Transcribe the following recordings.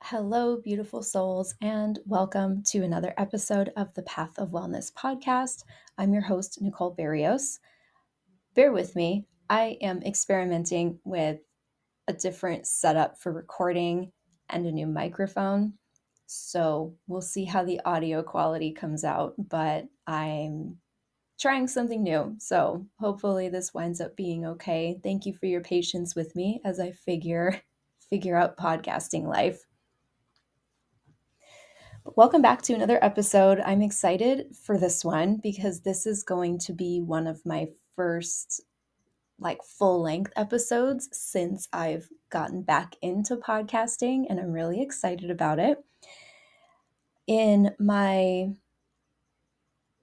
Hello, beautiful souls, and welcome to another episode of the Path of Wellness podcast. I'm your host, Nicole Barrios. Bear with me, I am experimenting with a different setup for recording and a new microphone. So we'll see how the audio quality comes out, but I'm trying something new. So hopefully this winds up being okay. Thank you for your patience with me as I figure out podcasting life. Welcome back to another episode. I'm excited for this one because this is going to be one of my first full-length episodes since I've gotten back into podcasting, and I'm really excited about it. In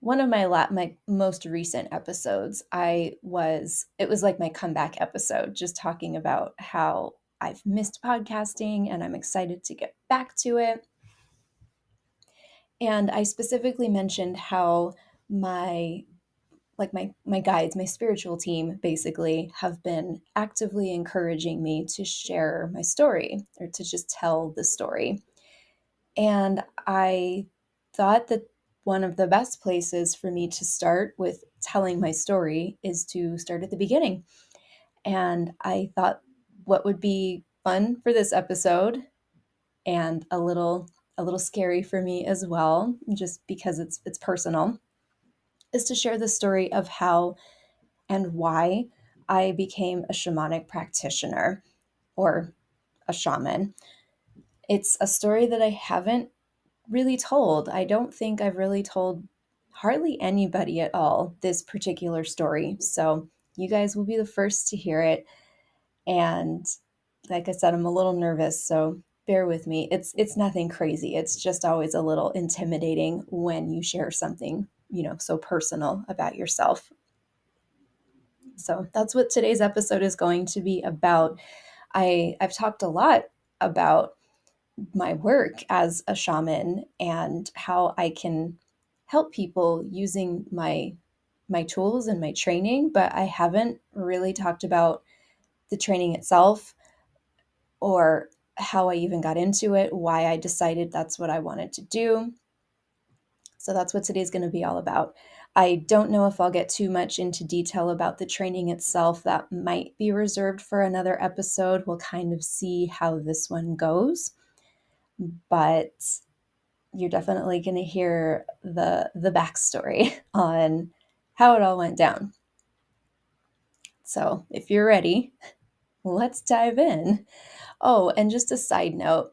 one of my most recent episodes, it was like my comeback episode, just talking about how I've missed podcasting and I'm excited to get back to it. And I specifically mentioned how my guides, my spiritual team, basically have been actively encouraging me to share my story or to just tell the story. And I thought that one of the best places for me to start with telling my story is to start at the beginning. And I thought what would be fun for this episode and a little scary for me as well, just because it's personal, is to share the story of how and why I became a shamanic practitioner or a shaman. It's a story that I haven't really told. I don't think I've really told hardly anybody at all this particular story. So you guys will be the first to hear it. And like I said, I'm a little nervous, so bear with me. It's nothing crazy. It's just always a little intimidating when you share something, so personal about yourself. So that's what today's episode is going to be about. I've talked a lot about my work as a shaman and how I can help people using my tools and my training, but I haven't really talked about the training itself or how I even got into it, why I decided that's what I wanted to do. So that's what today's going to be all about. I don't know if I'll get too much into detail about the training itself. That might be reserved for another episode. We'll kind of see how this one goes. But you're definitely going to hear the backstory on how it all went down. So if you're ready, let's dive in. Oh, and just a side note,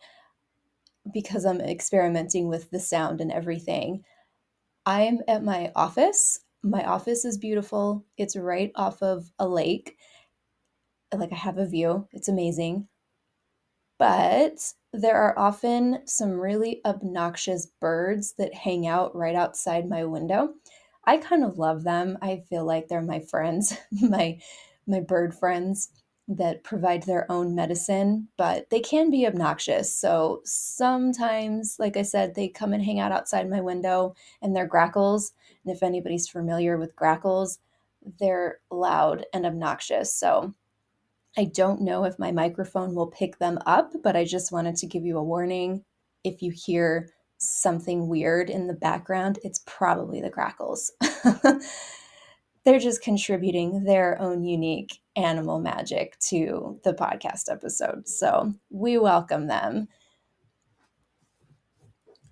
because I'm experimenting with the sound and everything, I'm at my office. My office is beautiful. It's right off of a lake. Like I have a view. It's amazing. But there are often some really obnoxious birds that hang out right outside my window. I kind of love them. I feel like they're my friends, my bird friends that provide their own medicine, but they can be obnoxious. So sometimes, like I said, they come and hang out outside my window, and they're grackles. And if anybody's familiar with grackles, they're loud and obnoxious. So I don't know if my microphone will pick them up, but I just wanted to give you a warning. If you hear something weird in the background, it's probably the grackles. They're just contributing their own unique animal magic to the podcast episode. So we welcome them.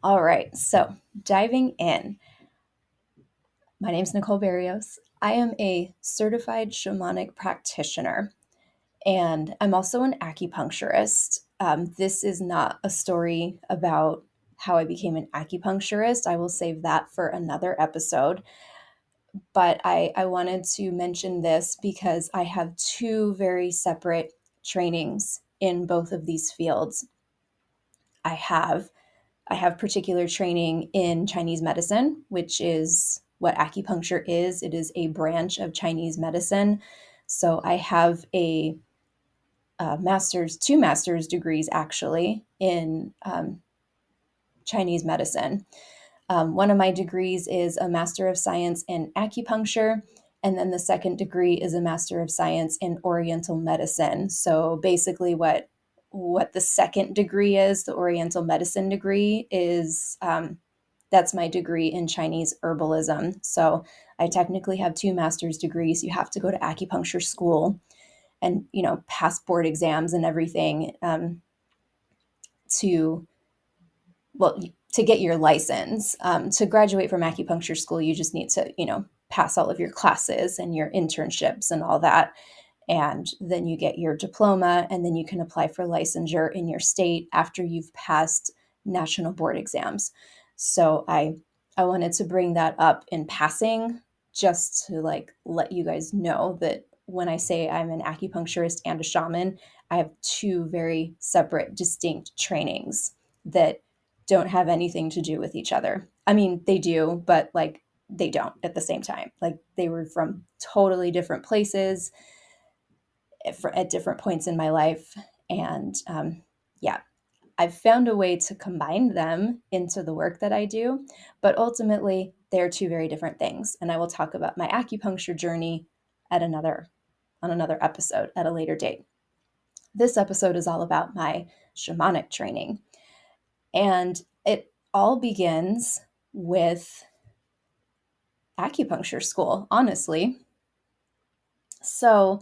All right, so diving in. My name's Nicole Barrios. I am a certified shamanic practitioner, and I'm also an acupuncturist. This is not a story about how I became an acupuncturist. I will save that for another episode. But I wanted to mention this because I have two very separate trainings in both of these fields. I have particular training in Chinese medicine, which is what acupuncture is. It is a branch of Chinese medicine. So I have two master's degrees actually in Chinese medicine. One of my degrees is a Master of Science in Acupuncture, and then the second degree is a Master of Science in Oriental Medicine. So basically what what the second degree is, the Oriental medicine degree, is that's my degree in Chinese herbalism. So I technically have two master's degrees. You have to go to acupuncture school and, pass board exams and everything to, well, to get your license. To graduate from acupuncture school, you just need to, pass all of your classes and your internships and all that. And then you get your diploma, and then you can apply for licensure in your state after you've passed national board exams. So I wanted to bring that up in passing, just to like let you guys know that when I say I'm an acupuncturist and a shaman, I have two very separate, distinct trainings that don't have anything to do with each other. I mean, they do, but like they don't at the same time. Like they were from totally different places at different points in my life. And yeah, I've found a way to combine them into the work that I do, but ultimately they're two very different things. And I will talk about my acupuncture journey on another episode at a later date. This episode is all about my shamanic training. And it all begins with acupuncture school, honestly. So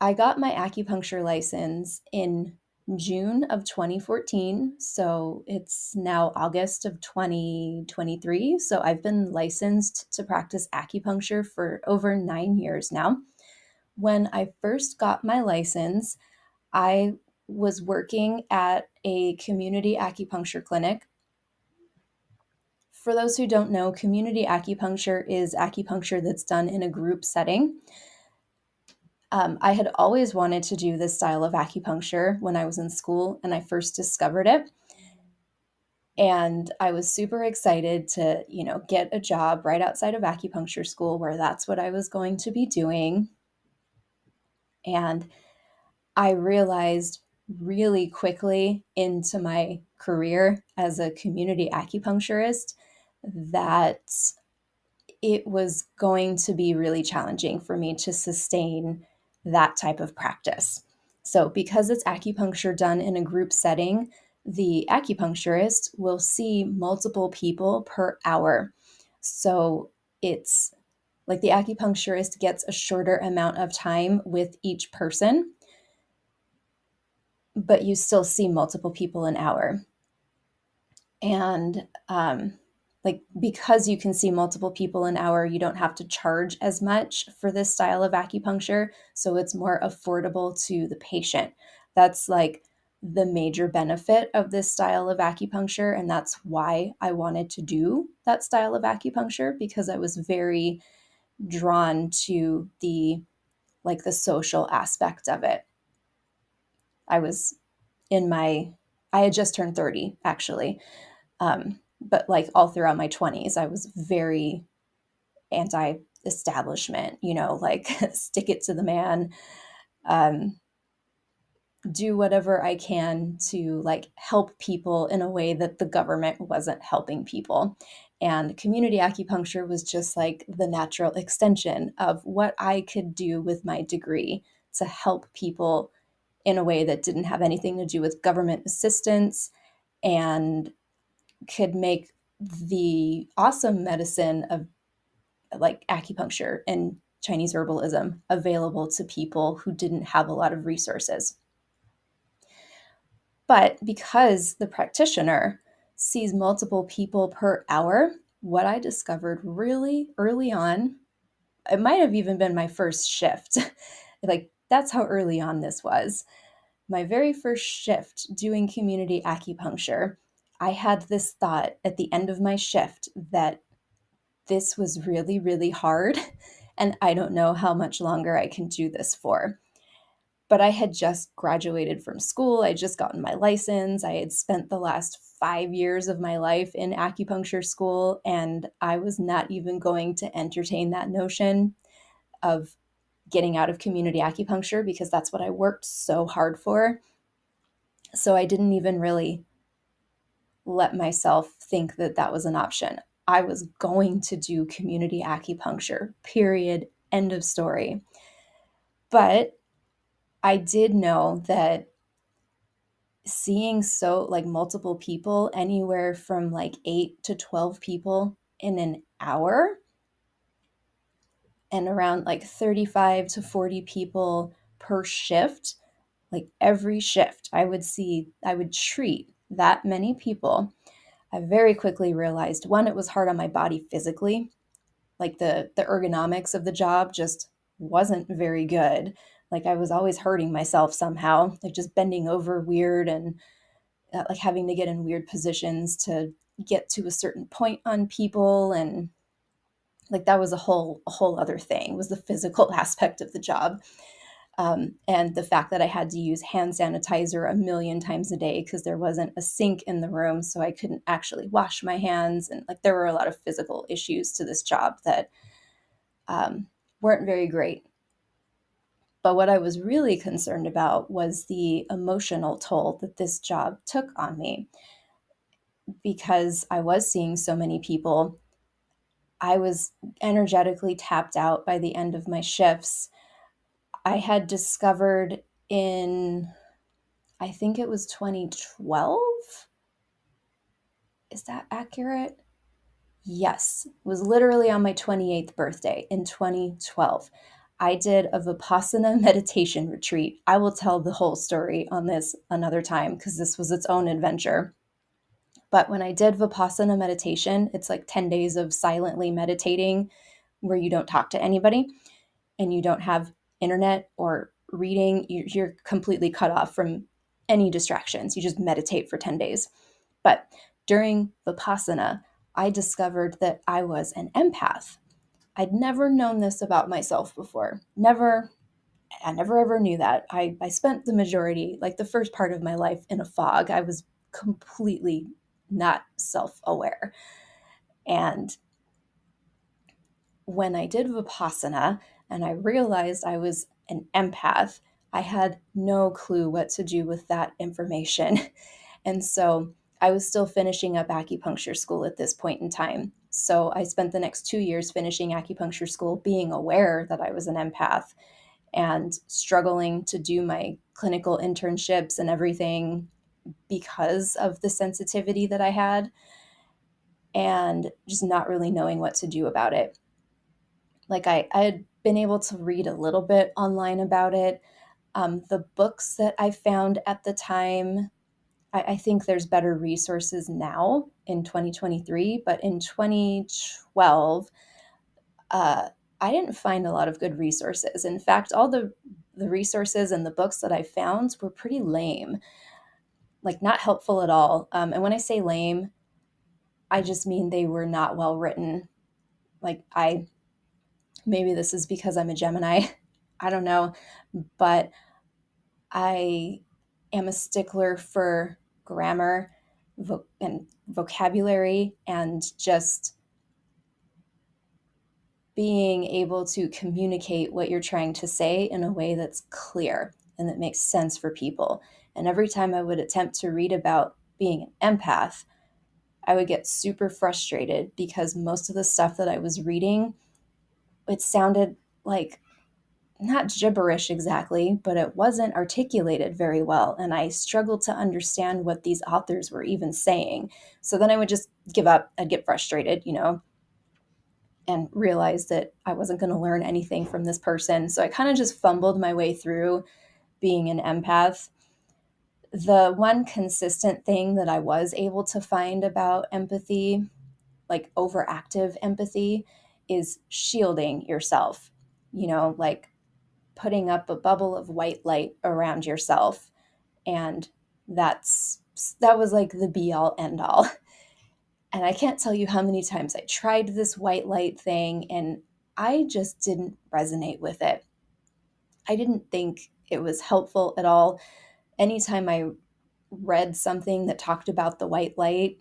I got my acupuncture license in June of 2014. So it's now August of 2023. So I've been licensed to practice acupuncture for over 9 years now. When I first got my license, I was working at a community acupuncture clinic. For those who don't know, community acupuncture is acupuncture that's done in a group setting. I had always wanted to do this style of acupuncture when I was in school and I first discovered it. And I was super excited to, get a job right outside of acupuncture school where that's what I was going to be doing. And I realized really quickly into my career as a community acupuncturist that it was going to be really challenging for me to sustain that type of practice. So, because it's acupuncture done in a group setting, the acupuncturist will see multiple people per hour. So, it's like the acupuncturist gets a shorter amount of time with each person, but you still see multiple people an hour. And like because you can see multiple people an hour, you don't have to charge as much for this style of acupuncture, so it's more affordable to the patient. That's like the major benefit of this style of acupuncture, and that's why I wanted to do that style of acupuncture, because I was very drawn to the social aspect of it. I was in my I had just turned 30 actually. But like all throughout my 20s, I was very anti establishment, like stick it to the man, um, do whatever I can to like help people in a way that the government wasn't helping people. And community acupuncture was just like the natural extension of what I could do with my degree to help people in a way that didn't have anything to do with government assistance and could make the awesome medicine of like acupuncture and Chinese herbalism available to people who didn't have a lot of resources. But because the practitioner sees multiple people per hour, what I discovered really early on, it might have even been my first shift. Like, that's how early on this was. My very first shift doing community acupuncture, I had this thought at the end of my shift that this was really, really hard, and I don't know how much longer I can do this for. But I had just graduated from school. I had just gotten my license. I had spent the last 5 years of my life in acupuncture school, and I was not even going to entertain that notion of getting out of community acupuncture because that's what I worked so hard for. So I didn't even really let myself think that that was an option. I was going to do community acupuncture, period, end of story. But I did know that seeing so like multiple people, anywhere from like 8 to 12 people in an hour, and around like 35 to 40 people per shift, like every shift I would treat that many people. I very quickly realized, one, it was hard on my body physically. Like the ergonomics of the job just wasn't very good. Like I was always hurting myself somehow, like just bending over weird, and like having to get in weird positions to get to a certain point on people. And like that was a whole other thing, was the physical aspect of the job. And the fact that I had to use hand sanitizer a million times a day because there wasn't a sink in the room, so I couldn't actually wash my hands. And like there were a lot of physical issues to this job that weren't very great. But what I was really concerned about was the emotional toll that this job took on me, because I was seeing so many people. I was energetically tapped out by the end of my shifts. I had discovered in, I think it was 2012. Is that accurate? Yes. It was literally on my 28th birthday in 2012. I did a Vipassana meditation retreat. I will tell the whole story on this another time because this was its own adventure. But when I did Vipassana meditation, it's like 10 days of silently meditating where you don't talk to anybody and you don't have internet or reading. You're completely cut off from any distractions. You just meditate for 10 days. But during Vipassana, I discovered that I was an empath. I'd never known this about myself before. I never ever knew that. I spent the majority, like the first part of my life, in a fog. I was completely not self aware. And when I did Vipassana and I realized I was an empath, I had no clue what to do with that information. And so I was still finishing up acupuncture school at this point in time. So I spent the next 2 years finishing acupuncture school, being aware that I was an empath and struggling to do my clinical internships and everything because of the sensitivity that I had, and just not really knowing what to do about it. Like I had been able to read a little bit online about it. The books that I found at the time, I think there's better resources now in 2023, but in 2012, I didn't find a lot of good resources. In fact, all the resources and the books that I found were pretty lame, like not helpful at all. And when I say lame, I just mean they were not well written. Like maybe this is because I'm a Gemini, I don't know, but I am a stickler for grammar and vocabulary, and just being able to communicate what you're trying to say in a way that's clear and that makes sense for people. And every time I would attempt to read about being an empath, I would get super frustrated because most of the stuff that I was reading, it sounded like not gibberish exactly, but it wasn't articulated very well. And I struggled to understand what these authors were even saying. So then I would just give up. I'd get frustrated, and realize that I wasn't going to learn anything from this person. So I kind of just fumbled my way through being an empath. The one consistent thing that I was able to find about empathy, like overactive empathy, is shielding yourself, like putting up a bubble of white light around yourself. And that was like the be all end all. And I can't tell you how many times I tried this white light thing and I just didn't resonate with it. I didn't think it was helpful at all. Anytime I read something that talked about the white light,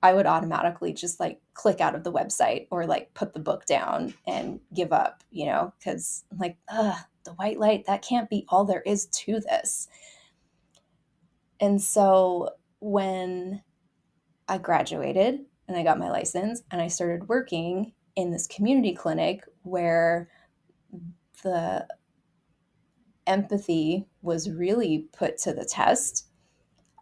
I would automatically just like click out of the website or like put the book down and give up, because like, the white light, that can't be all there is to this. And so when I graduated and I got my license and I started working in this community clinic where the empathy was really put to the test,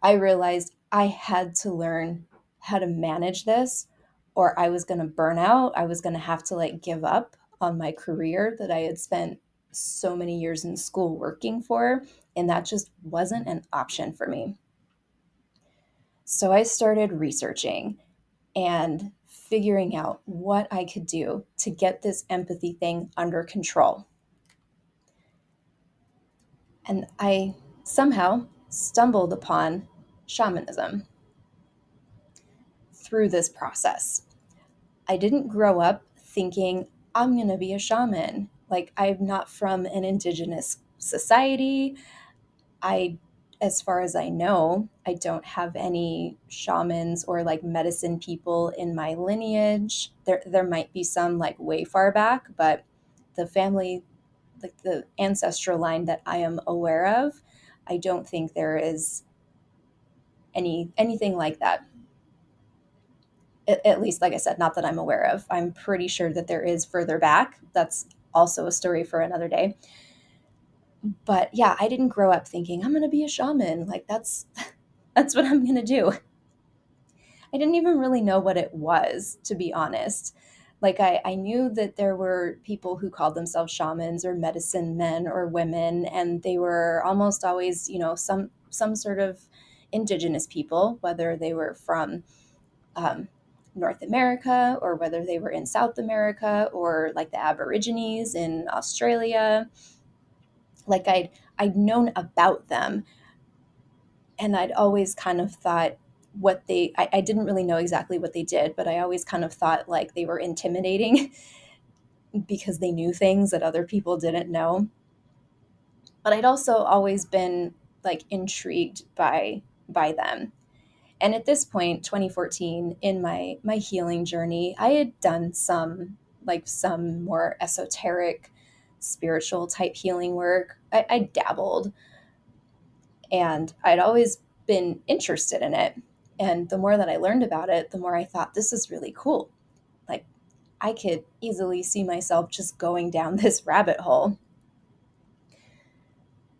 I realized I had to learn how to manage this, or I was going to burn out. I was going to have to like give up on my career that I had spent so many years in school working for. And that just wasn't an option for me. So I started researching and figuring out what I could do to get this empathy thing under control. And I somehow stumbled upon shamanism through this process. I didn't grow up thinking I'm going to be a shaman. Like, I'm not from an indigenous society. I, as far as I know, I don't have any shamans or like medicine people in my lineage. There might be some like way far back, but the family, like the ancestral line that I am aware of, I don't think there is anything like that. At least, like I said, not that I'm aware of. I'm pretty sure that there is further back. That's also a story for another day. But yeah, I didn't grow up thinking I'm going to be a shaman. Like that's what I'm going to do. I didn't even really know what it was, to be honest. Like I knew that there were people who called themselves shamans or medicine men or women, and they were almost always, some sort of indigenous people, whether they were from um, North America or whether they were in South America or like the Aborigines in Australia. Like I'd known about them, and I'd always kind of thought I didn't really know exactly what they did, but I always kind of thought like they were intimidating because they knew things that other people didn't know. But I'd also always been like intrigued by them. And at this point, 2014, in my healing journey, I had done some more esoteric, spiritual type healing work. I dabbled, and I'd always been interested in it. And the more that I learned about it, the more I thought, this is really cool. Like, I could easily see myself just going down this rabbit hole.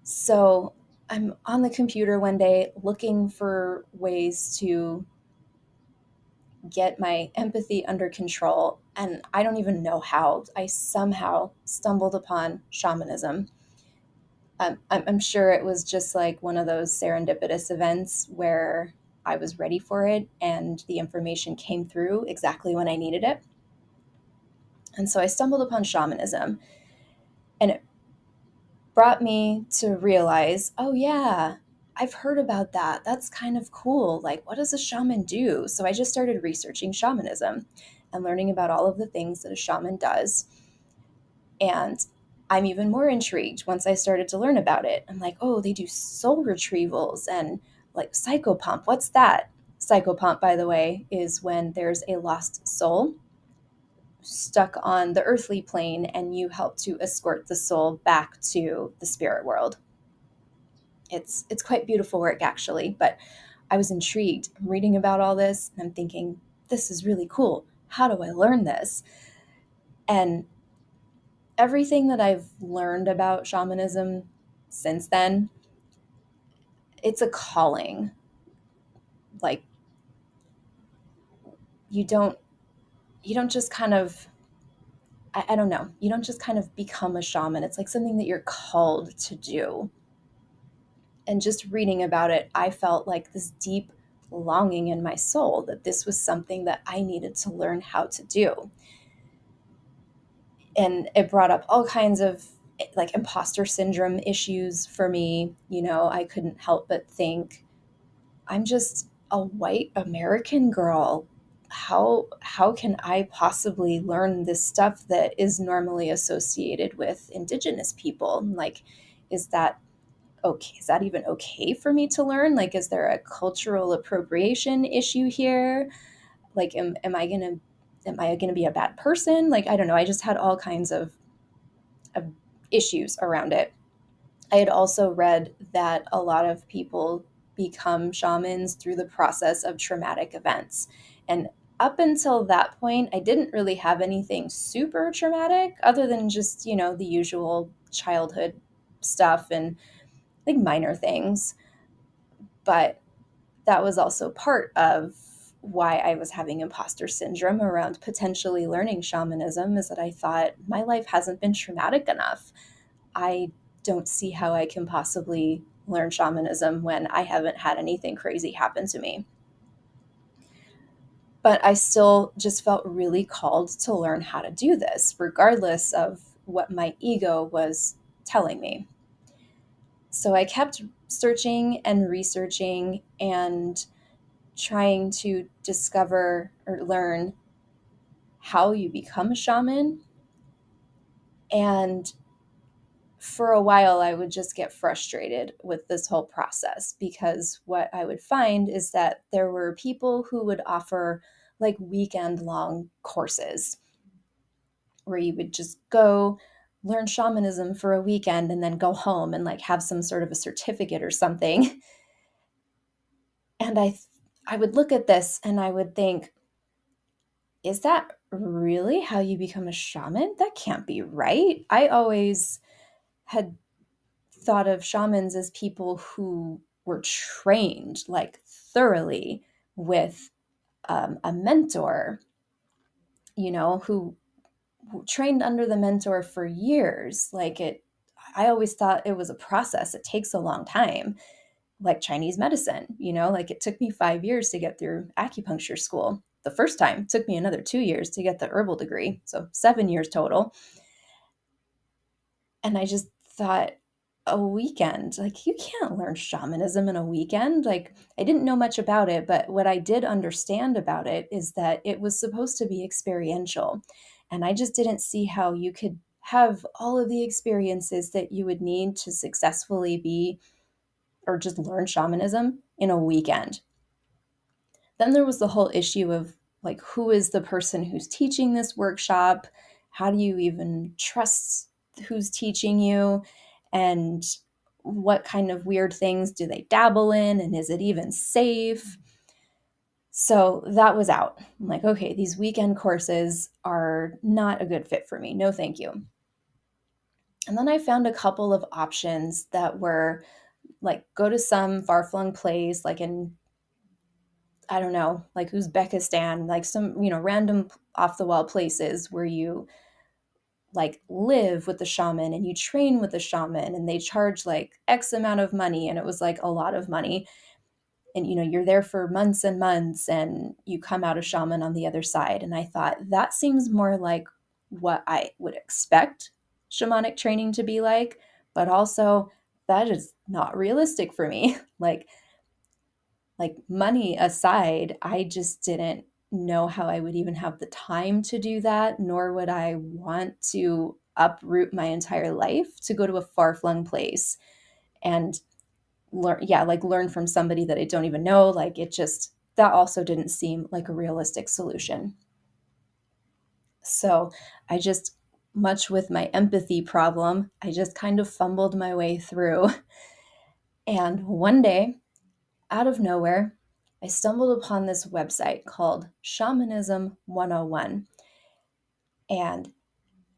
So I'm on the computer one day looking for ways to get my empathy under control. And I don't even know how. I somehow stumbled upon shamanism. I'm sure it was just like one of those serendipitous events where I was ready for it and the information came through exactly when I needed it. And so I stumbled upon shamanism, and it brought me to realize, oh, yeah, I've heard about that. That's kind of cool. Like, what does a shaman do? So I just started researching shamanism and learning about all of the things that a shaman does. And I'm even more intrigued once I started to learn about it. I'm like, oh, they do soul retrievals and like psychopomp. What's that? Psychopomp, by the way, is when there's a lost soul stuck on the earthly plane and you help to escort the soul back to the spirit world. It's quite beautiful work, actually, but I was intrigued. I'm reading about all this and I'm thinking, this is really cool. How do I learn this? And everything that I've learned about shamanism since then, it's a calling. Like, you don't just kind of, I don't know, you don't just kind of become a shaman. It's like something that you're called to do. And just reading about it, I felt like this deep longing in my soul that this was something that I needed to learn how to do. And it brought up all kinds of like imposter syndrome issues for me. I couldn't help but think, I'm just a white American girl. How can I possibly learn this stuff that is normally associated with indigenous people? Like, is that okay? Is that even okay for me to learn? Like, is there a cultural appropriation issue here? Like, am I gonna be a bad person? Like, I don't know. I just had all kinds of issues around it. I had also read that a lot of people become shamans through the process of traumatic events. And up until that point, I didn't really have anything super traumatic other than just, the usual childhood stuff and like minor things. But that was also part of why I was having imposter syndrome around potentially learning shamanism, is that I thought my life hasn't been traumatic enough. I don't see how I can possibly learn shamanism when I haven't had anything crazy happen to me. But I still just felt really called to learn how to do this, regardless of what my ego was telling me. So I kept searching and researching and trying to discover or learn how you become a shaman. And for a while, I would just get frustrated with this whole process, because what I would find is that there were people who would offer like weekend long courses where you would just go learn shamanism for a weekend and then go home and like have some sort of a certificate or something. And I would look at this and I would think, is that really how you become a shaman? That can't be right. I always had thought of shamans as people who were trained like thoroughly with a mentor, who trained under the mentor for years. I always thought it was a process. It takes a long time, like Chinese medicine, like it took me 5 years to get through acupuncture school. The first time it took me another 2 years to get the herbal degree. So 7 years total. And I just thought, a weekend, like you can't learn shamanism in a weekend. Like I didn't know much about it, but what I did understand about it is that it was supposed to be experiential. And I just didn't see how you could have all of the experiences that you would need to successfully be or just learn shamanism in a weekend. Then there was the whole issue of like, who is the person who's teaching this workshop? How do you even trust who's teaching you? And what kind of weird things do they dabble in? And is it even safe? So that was out. I'm like, okay, these weekend courses are not a good fit for me. No, thank you. And then I found a couple of options that were like, go to some far flung place, like in, I don't know, like Uzbekistan, like some, random off the wall places where you like live with the shaman and you train with the shaman and they charge like X amount of money. And it was like a lot of money. And, you're there for months and months and you come out a shaman on the other side. And I thought that seems more like what I would expect shamanic training to be like, but also that is not realistic for me. Like money aside, I just didn't know how I would even have the time to do that, nor would I want to uproot my entire life to go to a far-flung place and learn from somebody that I don't even know. Like it just, that also didn't seem like a realistic solution. So I just, much with my empathy problem, I just kind of fumbled my way through. And one day, out of nowhere, I stumbled upon this website called Shamanism 101. And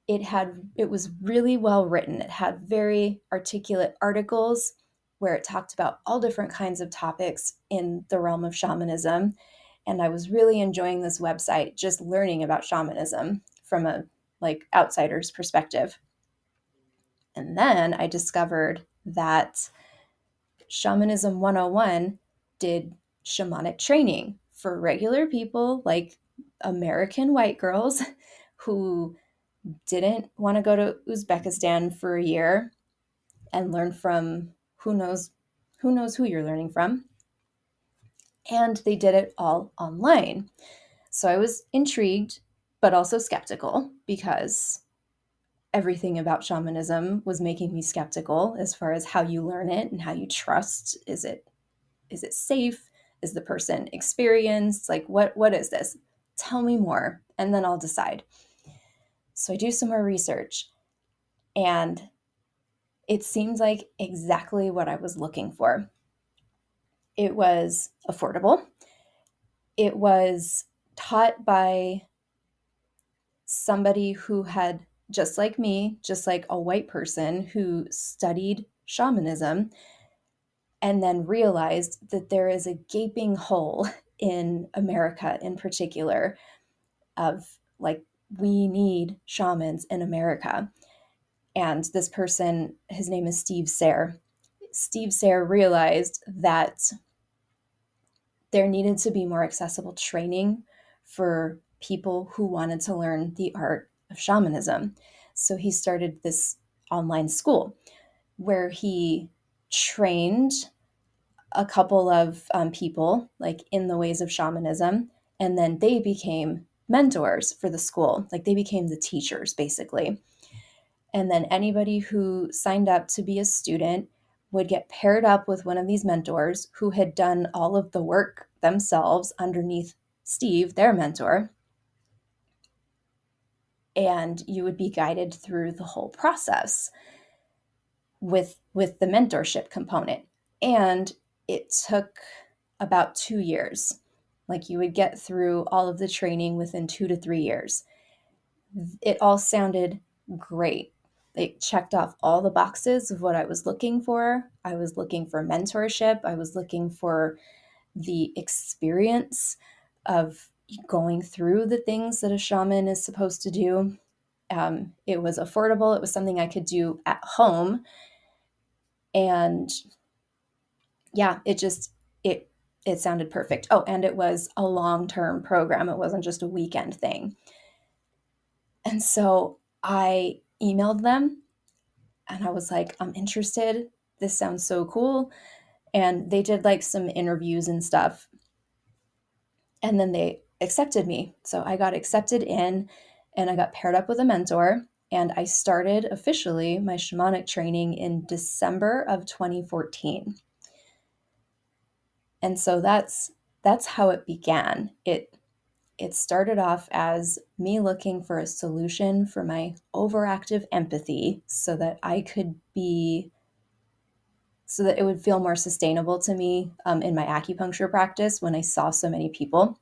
it was really well written. It had very articulate articles where it talked about all different kinds of topics in the realm of shamanism. And I was really enjoying this website, just learning about shamanism from a like outsider's perspective. And then I discovered that Shamanism 101 did shamanic training for regular people, like American white girls who didn't want to go to Uzbekistan for a year and learn from who knows who you're learning from. And they did it all online. So I was intrigued, but also skeptical, because everything about shamanism was making me skeptical as far as how you learn it and how you trust. Is it safe? Is the person experienced? Like what is this? Tell me more and then I'll decide. So I do some more research and it seems like exactly what I was looking for. It was affordable. It was taught by somebody who had, just like me, just like a white person who studied shamanism, and then realized that there is a gaping hole in America in particular of like, we need shamans in America. And this person, his name is Steve Sayre. Steve Sayre realized that there needed to be more accessible training for people who wanted to learn the art of shamanism. So he started this online school where he trained a couple of people like in the ways of shamanism, and then they became mentors for the school. Like they became the teachers basically. And then anybody who signed up to be a student would get paired up with one of these mentors who had done all of the work themselves underneath Steve, their mentor. And you would be guided through the whole process with the mentorship component. And it took about 2 years. Like you would get through all of the training within 2 to 3 years. It all sounded great. It checked off all the boxes of what I was looking for. I was looking for mentorship. I was looking for the experience of going through the things that a shaman is supposed to do. It was affordable. It was something I could do at home. And yeah, it sounded perfect. Oh, and it was a long-term program. It wasn't just a weekend thing. And so I emailed them and I was like, I'm interested. This sounds so cool. And they did like some interviews and stuff. And then they accepted me. So I got accepted in and I got paired up with a mentor. And I started officially my shamanic training in December of 2014. And so that's how it began. It started off as me looking for a solution for my overactive empathy so that it would feel more sustainable to me in my acupuncture practice when I saw so many people.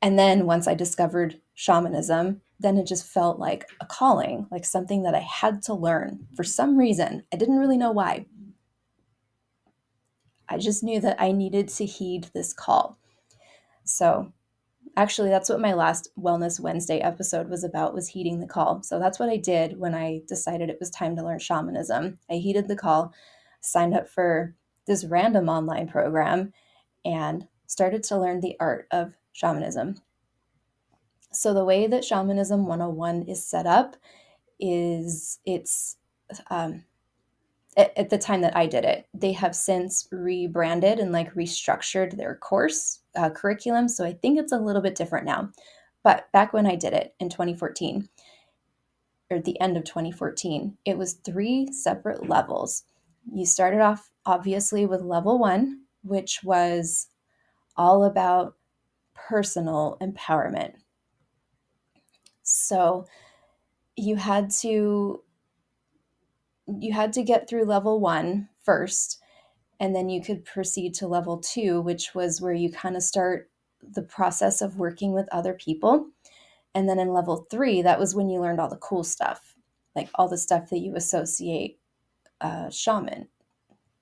And then once I discovered shamanism, then it just felt like a calling, like something that I had to learn for some reason. I didn't really know why. I just knew that I needed to heed this call. So actually, that's what my last Wellness Wednesday episode was about, was heeding the call. So that's what I did when I decided it was time to learn shamanism. I heeded the call, signed up for this random online program, and started to learn the art of shamanism. So the way that Shamanism 101 is set up is um, at the time that I did it, they have since rebranded and like restructured their course curriculum. So I think it's a little bit different now. But back when I did it in 2014, or the end of 2014, it was 3 separate levels. You started off obviously with level 1, which was all about personal empowerment. So you had to get through level 1 first, and then you could proceed to level 2, which was where you kind of start the process of working with other people. And then in level 3, that was when you learned all the cool stuff, like all the stuff that you associate shaman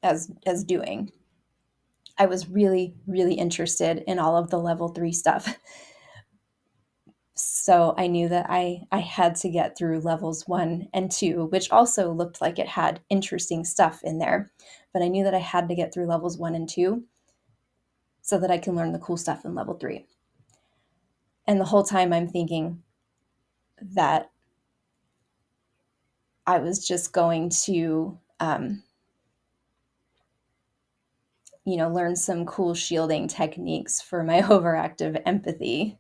as doing. I was really, really interested in all of the level 3 stuff. So I knew that I had to get through levels 1 and 2, which also looked like it had interesting stuff in there. But I knew that I had to get through levels 1 and 2 so that I can learn the cool stuff in level 3. And the whole time I'm thinking that I was just going to, learn some cool shielding techniques for my overactive empathy.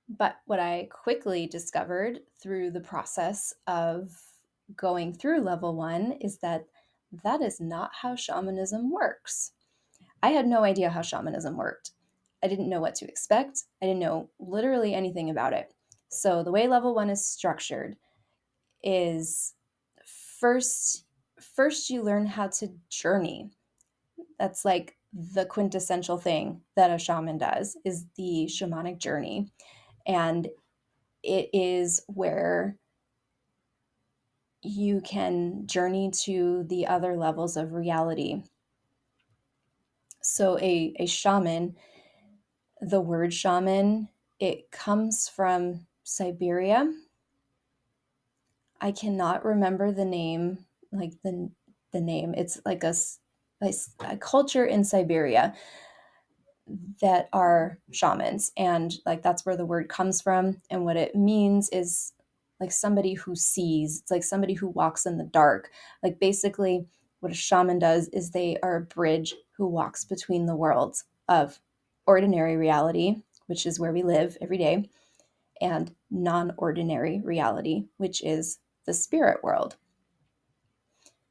But what I quickly discovered through the process of going through level 1 is that is not how shamanism works. I had no idea how shamanism worked. I didn't know what to expect. I didn't know literally anything about it. So the way level 1 is structured is first you learn how to journey. That's like the quintessential thing that a shaman does, is the shamanic journey. And it is where you can journey to the other levels of reality. So a shaman, the word shaman, it comes from Siberia. I cannot remember the name, like the name. It's like a culture in Siberia that are shamans, and like that's where the word comes from. And what it means is like somebody who sees. It's like somebody who walks in the dark. Like basically, what a shaman does is they are a bridge who walks between the worlds of ordinary reality, which is where we live every day, and non-ordinary reality, which is the spirit world.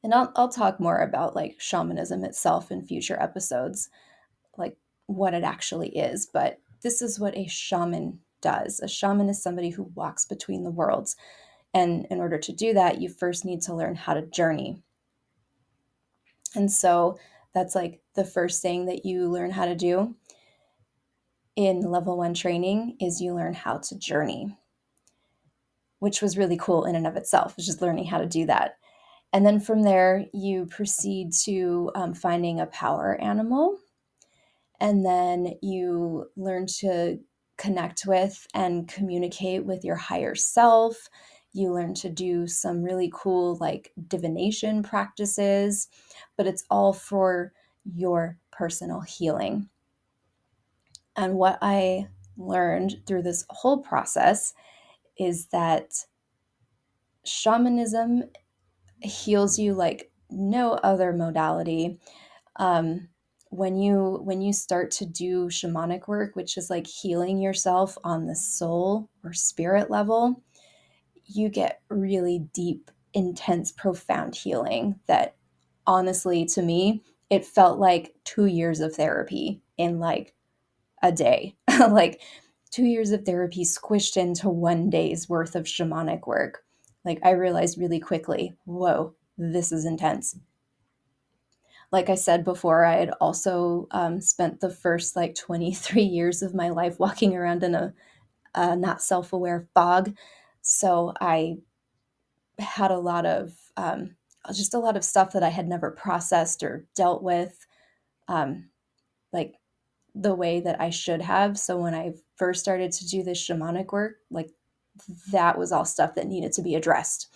And I'll talk more about like shamanism itself in future episodes, like what it actually is. But this is what a shaman does. A shaman is somebody who walks between the worlds. And in order to do that, you first need to learn how to journey. And so that's like the first thing that you learn how to do in level 1 training is you learn how to journey, which was really cool in and of itself. It's just learning how to do that. And then from there, you proceed to finding a power animal. And then you learn to connect with and communicate with your higher self. You learn to do some really cool, like divination practices, but it's all for your personal healing. And what I learned through this whole process is that shamanism heals you like no other modality. um, when you start to do shamanic work, which is like healing yourself on the soul or spirit level, you get really deep, intense, profound healing that honestly, to me, it felt like 2 years of therapy in like a day. Like 2 years of therapy squished into one day's worth of shamanic work. Like I realized really quickly, whoa, this is intense. Like I said before, I had also spent the first like 23 years of my life walking around in a not self aware fog. So I had a lot of just a lot of stuff that I had never processed or dealt with, um, like the way that I should have. So when I first started to do this shamanic work, like that was all stuff that needed to be addressed.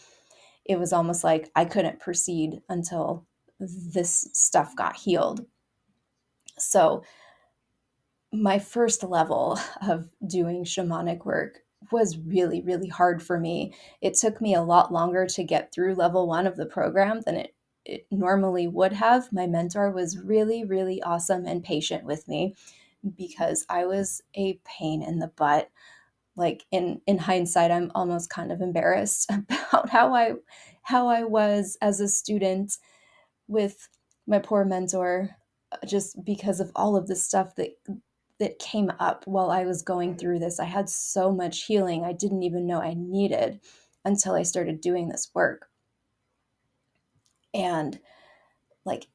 It was almost like I couldn't proceed until this stuff got healed. So my first level of doing shamanic work was really, really hard for me. It took me a lot longer to get through level 1 of the program than it normally would have. My mentor was really, really awesome and patient with me because I was a pain in the butt. Like in hindsight, I'm almost kind of embarrassed about how I was as a student with my poor mentor, just because of all of the stuff that came up while I was going through this. I had so much healing I didn't even know I needed until I started doing this work. And like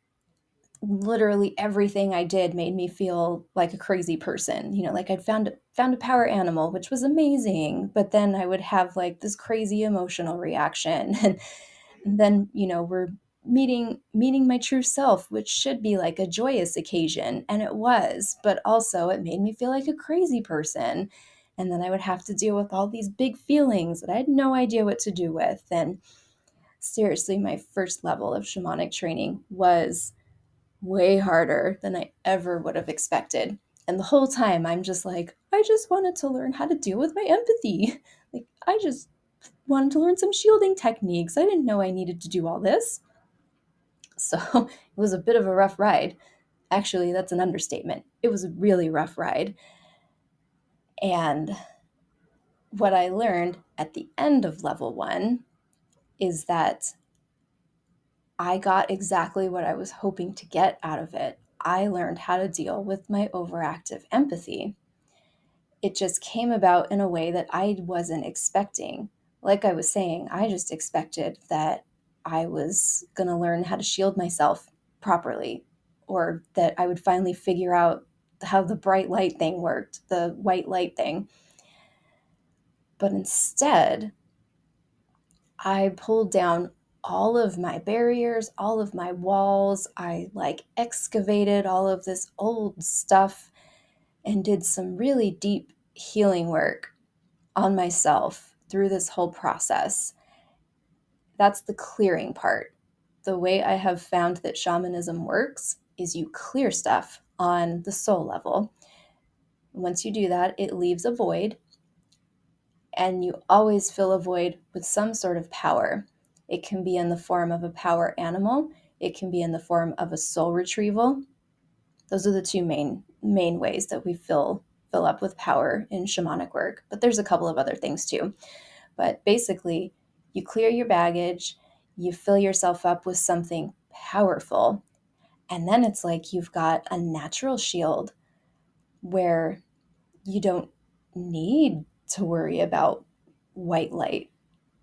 literally everything I did made me feel like a crazy person. Like I'd found a power animal, which was amazing, but then I would have like this crazy emotional reaction. And then, we're meeting my true self, which should be like a joyous occasion, and it was, but also it made me feel like a crazy person. And then I would have to deal with all these big feelings that I had no idea what to do with. And seriously, my first level of shamanic training was way harder than I ever would have expected. And the whole time I'm just like, I just wanted to learn how to deal with my empathy. Like I just wanted to learn some shielding techniques. I didn't know I needed to do all this. So it was a bit of a rough ride. Actually, that's an understatement. It was a really rough ride. And what I learned at the end of level 1 is that I got exactly what I was hoping to get out of it. I learned how to deal with my overactive empathy. It just came about in a way that I wasn't expecting. Like I was saying, I just expected that I was going to learn how to shield myself properly, or that I would finally figure out how the bright light thing worked, the white light thing. But instead, I pulled down all of my barriers, all of my walls. I like excavated all of this old stuff and did some really deep healing work on myself through this whole process. That's the clearing part. The way I have found that shamanism works is you clear stuff on the soul level. Once you do that, it leaves a void, and you always fill a void with some sort of power. It can be in the form of a power animal, it can be in the form of a soul retrieval. Those are the two main ways that we fill up with power in shamanic work. But there's a couple of other things too. But basically, you clear your baggage, you fill yourself up with something powerful, and then it's like you've got a natural shield where you don't need to worry about white light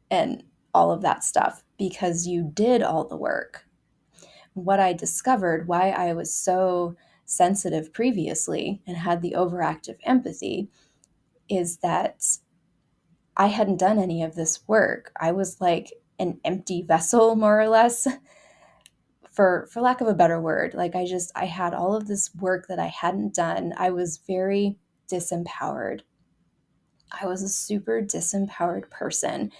and all of that stuff because you did all the work. What I discovered, why I was so sensitive previously and had the overactive empathy, is that I hadn't done any of this work. I was like an empty vessel, more or less, for lack of a better word. Like I had all of this work that I hadn't done. I was very disempowered. I was a super disempowered person.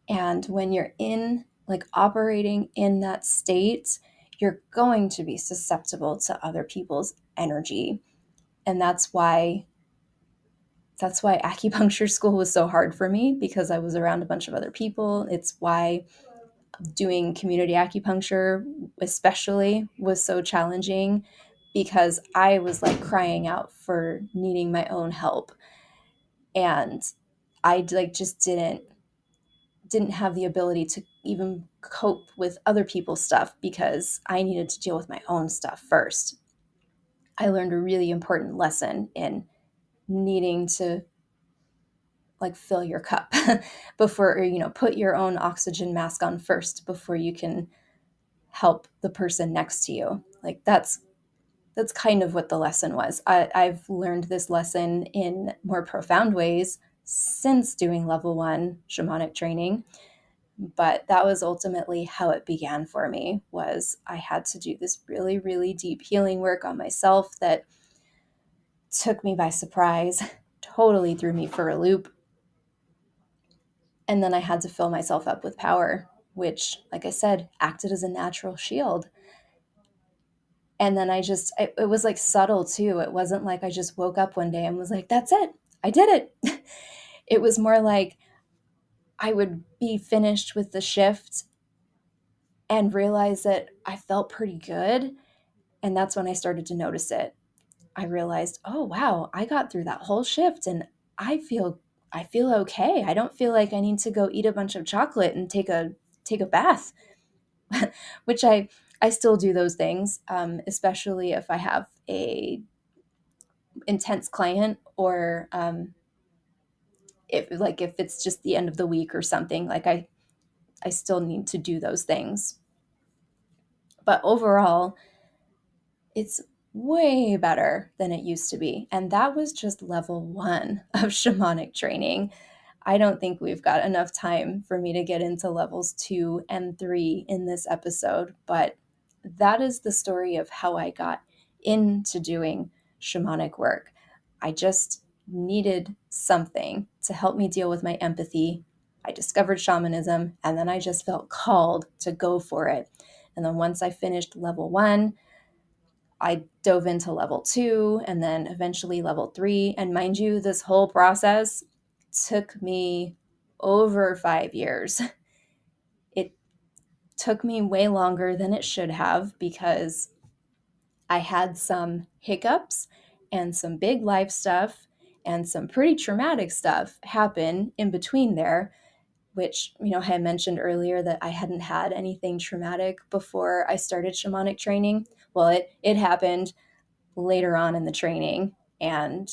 And when you're in like operating in that state, you're going to be susceptible to other people's energy. And that's why acupuncture school was so hard for me, because I was around a bunch of other people. It's why doing community acupuncture especially was so challenging, because I was like crying out for needing my own help, and I like just didn't have the ability to even cope with other people's stuff because I needed to deal with my own stuff first. I learned a really important lesson in needing to like fill your cup before, or, put your own oxygen mask on first before you can help the person next to you. Like that's kind of what the lesson was. I've learned this lesson in more profound ways since doing level 1 shamanic training, but that was ultimately how it began for me. Was I had to do this really, really deep healing work on myself that took me by surprise, totally threw me for a loop. And then I had to fill myself up with power, which, like I said, acted as a natural shield. And then it was like subtle too. It wasn't like I just woke up one day and was like, that's it, I did it. It was more like I would be finished with the shift and realize that I felt pretty good. And that's when I started to notice it. I realized, oh wow, I got through that whole shift and I feel okay. I don't feel like I need to go eat a bunch of chocolate and take a bath, which I still do those things, especially if I have a intense client, or if it's just the end of the week or something. Like I still need to do those things. But overall, it's way better than it used to be. And that was just level 1 of shamanic training. I don't think we've got enough time for me to get into levels 2 and 3 in this episode, but that is the story of how I got into doing shamanic work. I just needed something to help me deal with my empathy. I discovered shamanism, and then I just felt called to go for it. And then once I finished level 1, I dove into level 2 and then eventually level 3. And mind you, this whole process took me over 5 years. It took me way longer than it should have, because I had some hiccups and some big life stuff and some pretty traumatic stuff happen in between there, which, I mentioned earlier that I hadn't had anything traumatic before I started shamanic training. Well, it happened later on in the training. And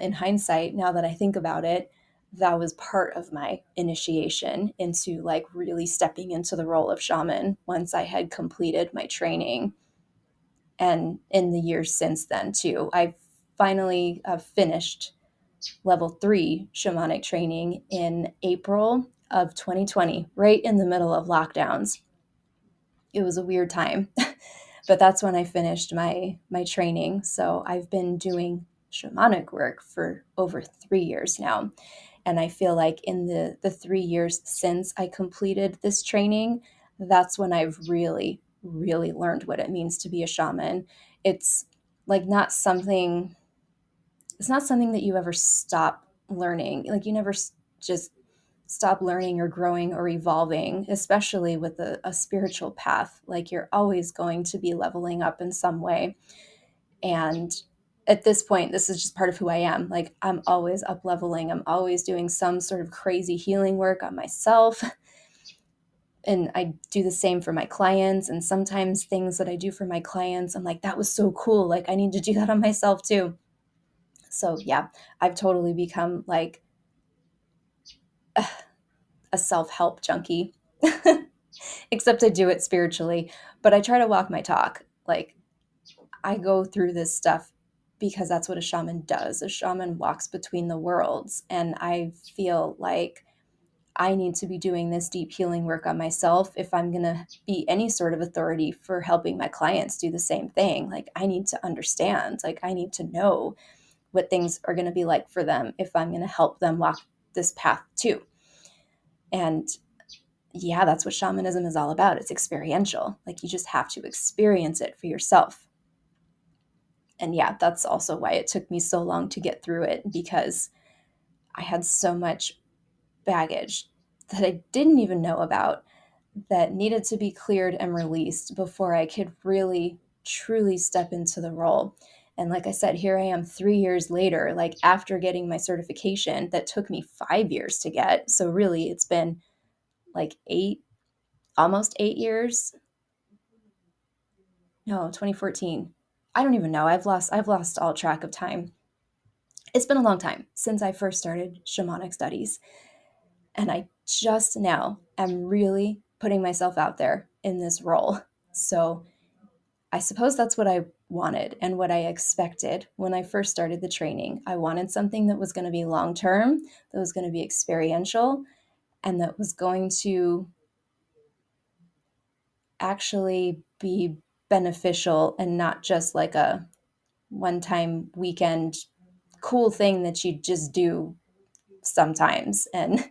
in hindsight, now that I think about it, that was part of my initiation into like really stepping into the role of shaman once I had completed my training. And in the years since then too, I finally finished level 3 shamanic training in April of 2020, right in the middle of lockdowns. It was a weird time, but that's when I finished my training. So I've been doing shamanic work for over 3 years now. And I feel like in the 3 years since I completed this training, that's when I've really, really learned what it means to be a shaman. It's like not something, it's not something that you ever stop learning. Like you never just stop learning or growing or evolving, especially with a spiritual path. Like you're always going to be leveling up in some way. And at this point, this is just part of who I am. Like I'm always up leveling. I'm always doing some sort of crazy healing work on myself. And I do the same for my clients. And sometimes things that I do for my clients, I'm like, that was so cool. Like I need to do that on myself too. So yeah, I've totally become like a self-help junkie, except I do it spiritually, but I try to walk my talk. Like I go through this stuff because that's what a shaman does. A shaman walks between the worlds. And I feel like I need to be doing this deep healing work on myself if I'm going to be any sort of authority for helping my clients do the same thing. Like I need to understand, like I need to know what things are going to be like for them if I'm going to help them walk this path too. And yeah, that's what shamanism is all about. It's experiential. Like you just have to experience it for yourself. And yeah, that's also why it took me so long to get through it, because I had so much baggage that I didn't even know about that needed to be cleared and released before I could really, truly step into the role. And like I said, here I am 3 years later, like after getting my certification that took me 5 years to get. So really, it's been like almost 8 years. No, 2014. I don't even know. I've lost all track of time. It's been a long time since I first started shamanic studies. And I just now am really putting myself out there in this role. So I suppose that's what I wanted and what I expected when I first started the training. I wanted something that was going to be long term, that was going to be experiential, and that was going to actually be beneficial and not just like a one time weekend cool thing that you just do sometimes and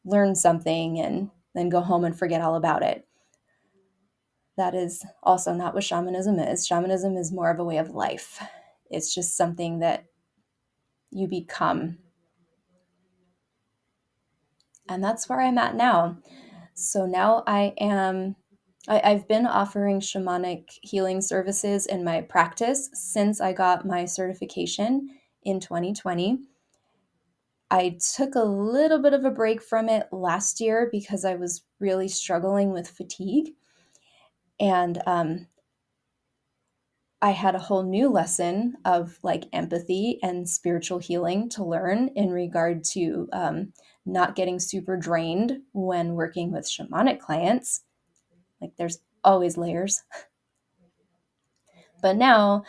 learn something and then go home and forget all about it. That is also not what shamanism is. Shamanism is more of a way of life. It's just something that you become. And that's where I'm at now. So now I've been offering shamanic healing services in my practice since I got my certification in 2020. I took a little bit of a break from it last year because I was really struggling with fatigue. And I had a whole new lesson of like empathy and spiritual healing to learn in regard to not getting super drained when working with shamanic clients. Like there's always layers. But now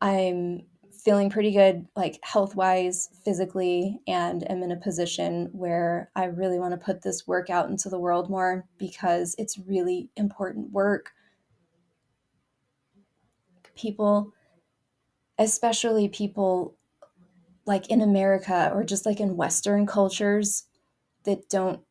I'm feeling pretty good, like health wise, physically, and am in a position where I really want to put this work out into the world more because it's really important work. People, especially people like in America or just like in Western cultures that don't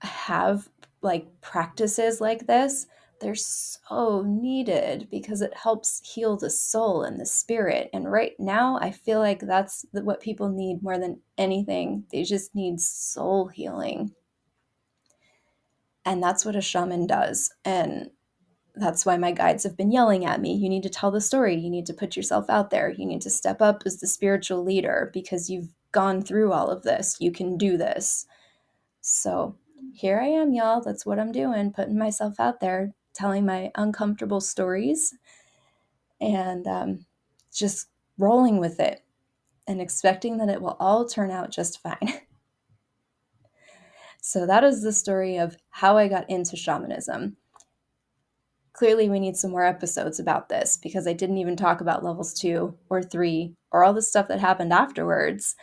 have like practices like this, they're so needed because it helps heal the soul and the spirit. And right now, I feel like that's what people need more than anything. They just need soul healing. And that's what a shaman does. And that's why my guides have been yelling at me. You need to tell the story. You need to put yourself out there. You need to step up as the spiritual leader because you've gone through all of this. You can do this. So here I am, y'all. That's what I'm doing, putting myself out there, telling my uncomfortable stories, and just rolling with it and expecting that it will all turn out just fine. So that is the story of how I got into shamanism. Clearly, we need some more episodes about this because I didn't even talk about levels 2 or 3 or all the stuff that happened afterwards.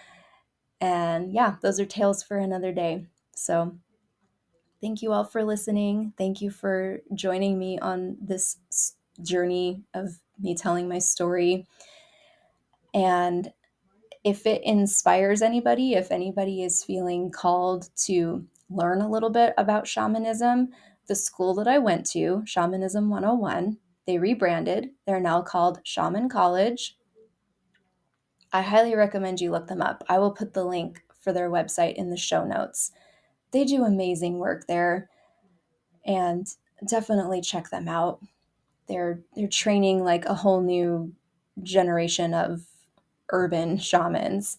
And yeah, those are tales for another day. So thank you all for listening. Thank you for joining me on this journey of me telling my story. And if it inspires anybody, if anybody is feeling called to learn a little bit about shamanism, the school that I went to, Shamanism 101, they rebranded. They're now called Shaman College. I highly recommend you look them up. I will put the link for their website in the show notes. They do amazing work there, and definitely check them out. They're training like a whole new generation of urban shamans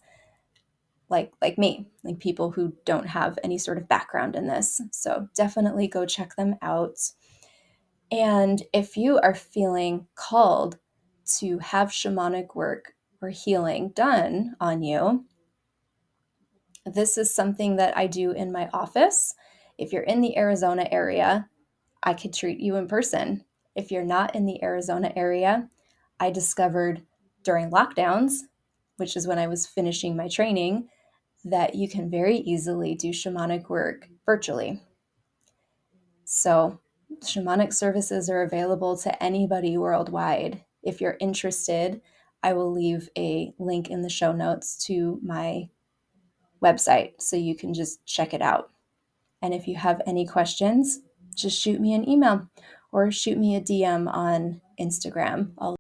like me, like people who don't have any sort of background in this. So definitely go check them out. And if you are feeling called to have shamanic work or healing done on you, this is something that I do in my office. If you're in the Arizona area, I could treat you in person. If you're not in the Arizona area, I discovered during lockdowns, which is when I was finishing my training, that you can very easily do shamanic work virtually. So, shamanic services are available to anybody worldwide. If you're interested, I will leave a link in the show notes to my website so you can just check it out. And if you have any questions, just shoot me an email or shoot me a DM on Instagram. I'll